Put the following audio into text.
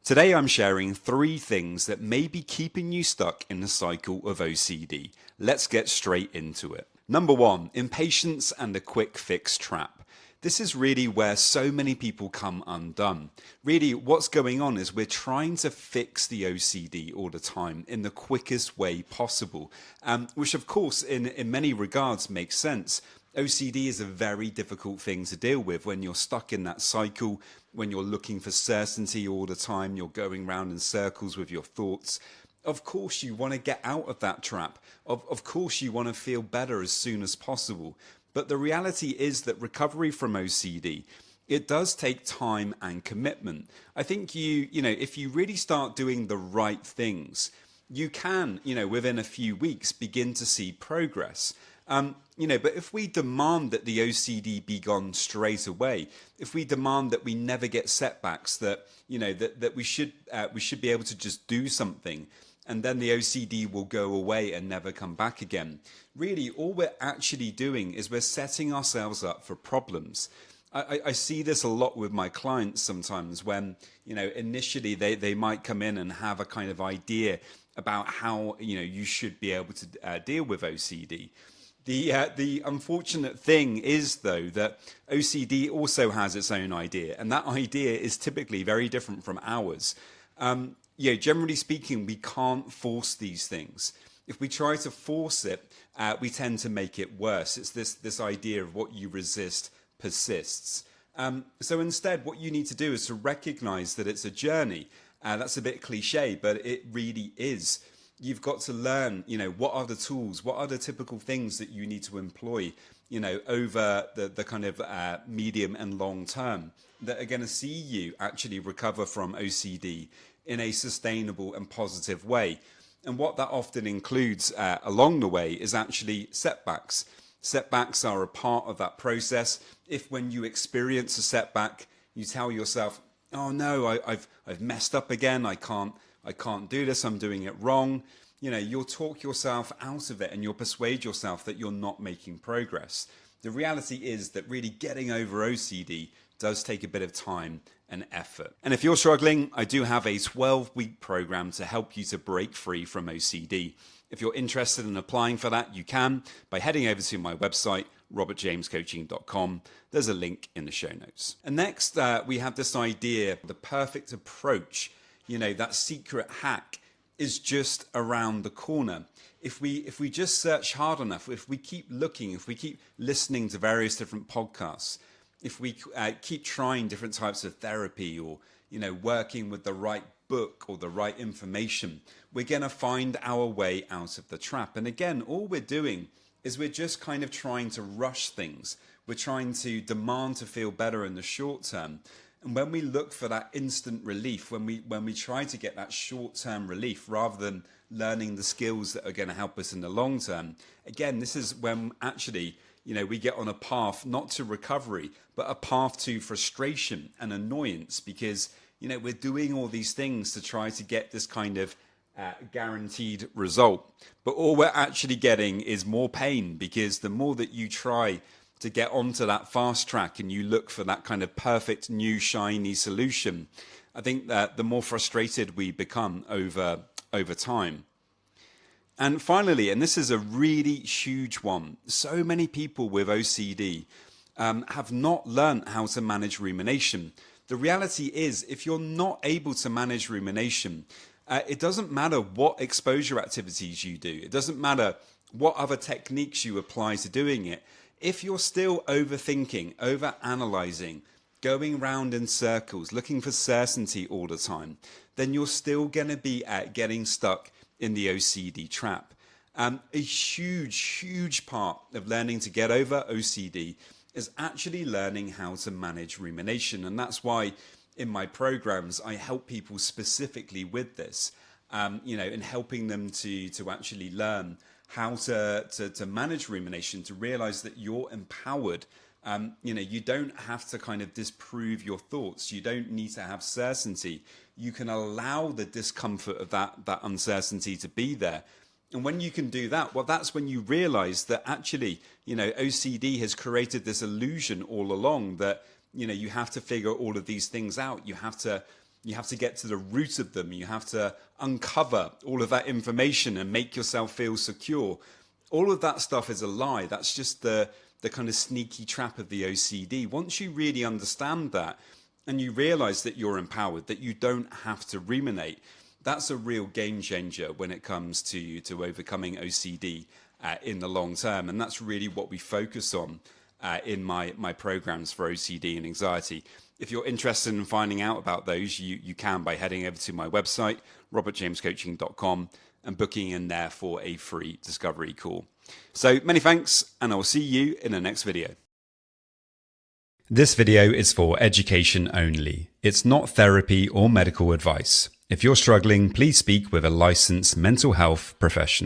Today I'm sharing 3 things that may be keeping you stuck in the cycle of OCD. Let's get straight into it. Number 1, impatience and the quick fix trap. This is really where so many people come undone. Really, what's going on is we're trying to fix the OCD all the time in the quickest way possible, which of course in many regards makes sense. OCD is a very difficult thing to deal with when you're stuck in that cycle, when you're looking for certainty all the time, you're going round in circles with your thoughts. Of course you want to get out of that trap. Of course you want to feel better as soon as possible. But the reality is that recovery from OCD, it does take time and commitment. I think if you really start doing the right things, you can, within a few weeks begin to see progress. But if we demand that the OCD be gone straight away, if we demand that we never get setbacks, that we should be able to just do something, and then the OCD will go away and never come back again. Really, all we're actually doing is we're setting ourselves up for problems. I see this a lot with my clients sometimes when, initially they might come in and have a kind of idea about how, you should be able to deal with OCD. The unfortunate thing is, though, that OCD also has its own idea, and that idea is typically very different from ours. Generally speaking, we can't force these things. If we try to force it, we tend to make it worse. It's this idea of what you resist persists. So instead, what you need to do is to recognize that it's a journey. That's a bit cliche, but it really is. You've got to learn, what are the tools, what are the typical things that you need to employ, over the kind of medium and long term that are going to see you actually recover from OCD in a sustainable and positive way. And what that often includes along the way is actually setbacks. Setbacks are a part of that process. If when you experience a setback, you tell yourself, oh no, I've messed up again, I can't do this, I'm doing it wrong. You'll talk yourself out of it and you'll persuade yourself that you're not making progress. The reality is that really getting over OCD does take a bit of time and effort. And if you're struggling, I do have a 12-week program to help you to break free from OCD. If you're interested in applying for that, you can by heading over to my website, robertjamescoaching.com. There's a link in the show notes. And next, we have this idea, the perfect approach. That secret hack is just around the corner. If we just search hard enough, if we keep looking, if we keep listening to various different podcasts, if we keep trying different types of therapy or, working with the right book or the right information, we're going to find our way out of the trap. And again, all we're doing is we're just kind of trying to rush things. We're trying to demand to feel better in the short term. And when we look for that instant relief, when we try to get that short-term relief rather than learning the skills that are going to help us in the long term, again, this is when actually, we get on a path not to recovery, but a path to frustration and annoyance because, we're doing all these things to try to get this kind of guaranteed result. But all we're actually getting is more pain because the more that you try to get onto that fast track and you look for that kind of perfect new shiny solution, I think that the more frustrated we become over time. And finally, and this is a really huge one, so many people with OCD have not learned how to manage rumination. The reality is, if you're not able to manage rumination, it doesn't matter what exposure activities you do. It doesn't matter what other techniques you apply to doing it. If you're still overthinking, overanalyzing, going round in circles, looking for certainty all the time, then you're still going to be getting stuck in the OCD trap. A huge part of learning to get over OCD is actually learning how to manage rumination. And that's why in my programs, I help people specifically with this, in helping them to actually learn how to manage rumination, to realize that you're empowered. You don't have to kind of disprove your thoughts. You don't need to have certainty. You can allow the discomfort of that uncertainty to be there. And when you can do that, well, that's when you realize that actually, OCD has created this illusion all along that, you have to figure all of these things out. You have to, You have to get to the root of them. You have to uncover all of that information and make yourself feel secure. All of that stuff is a lie. That's just the kind of sneaky trap of the OCD. Once you really understand that and you realize that you're empowered, that you don't have to ruminate, that's a real game changer when it comes to overcoming OCD in the long term. And that's really what we focus on in my programs for OCD and anxiety. If you're interested in finding out about those, you can by heading over to my website, robertjamescoaching.com, and booking in there for a free discovery call. So many thanks, and I will see you in the next video. This video is for education only. It's not therapy or medical advice. If you're struggling, please speak with a licensed mental health professional.